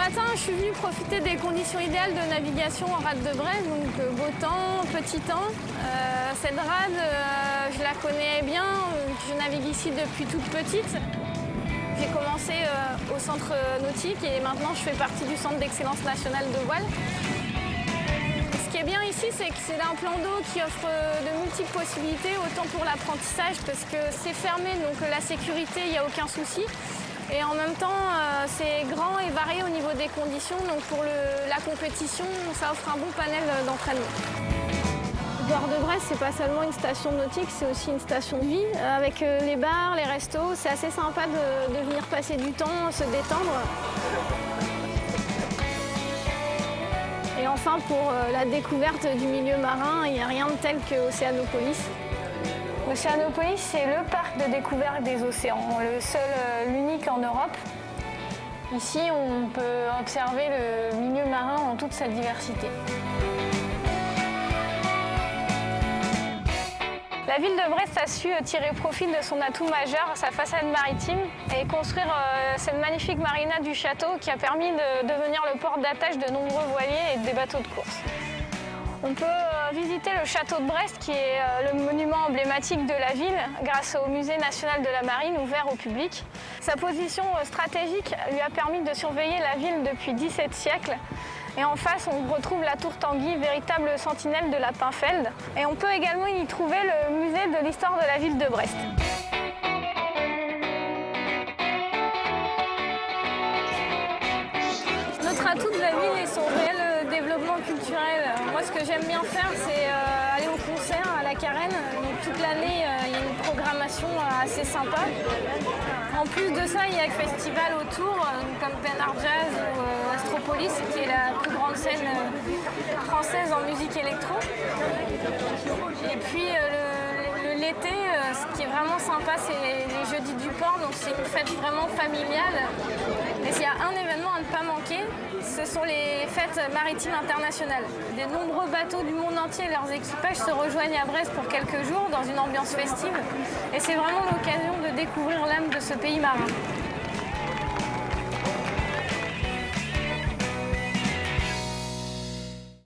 matin, je suis venue profiter des conditions idéales de navigation en rade de Brest, donc beau temps, petit temps. Cette rade, je la connais bien, je navigue ici depuis toute petite. J'ai commencé au centre nautique et maintenant je fais partie du centre d'excellence nationale de voile. Ce qui est bien ici, c'est que c'est un plan d'eau qui offre de multiples possibilités, autant pour l'apprentissage parce que c'est fermé, donc la sécurité, il n'y a aucun souci. Et en même temps, c'est grand et varié au niveau des conditions, donc pour la compétition, ça offre un bon panel d'entraînement. Le port de Brest, c'est pas seulement une station nautique, c'est aussi une station de vie. Avec les bars, les restos, c'est assez sympa de venir passer du temps, se détendre. Et enfin, pour la découverte du milieu marin, il n'y a rien de tel que Océanopolis. Océanopolis, c'est le parc de découverte des océans, le seul, l'unique en Europe. Ici, on peut observer le milieu marin en toute sa diversité. La ville de Brest a su tirer profit de son atout majeur, sa façade maritime, et construire cette magnifique marina du château qui a permis de devenir le port d'attache de nombreux voiliers et des bateaux de course. On peut visiter le château de Brest, qui est le monument emblématique de la ville, grâce au musée national de la marine ouvert au public. Sa position stratégique lui a permis de surveiller la ville depuis 17 siècles. Et en face, on retrouve la tour Tanguy, véritable sentinelle de la Pinfeld. Et on peut également y trouver le musée de l'histoire de la ville de Brest. Notre atout de la ville est son réel développement culturel. Moi, ce que j'aime bien faire, c'est aller au concert à la Carène. Donc, toute l'année, il y a une programmation assez sympa. En plus de ça, il y a le festival autour, comme Pénard Jazz ou Astropolis, qui est la plus grande scène française en musique électro. Et puis, l'été, ce qui est vraiment sympa, c'est les jeudis du port. Donc, c'est une fête vraiment familiale. Et s'il y a un événement à ne pas manquer, ce sont les fêtes maritimes internationales. De nombreux bateaux du monde entier et leurs équipages se rejoignent à Brest pour quelques jours dans une ambiance festive. Et c'est vraiment l'occasion de découvrir l'âme de ce pays marin.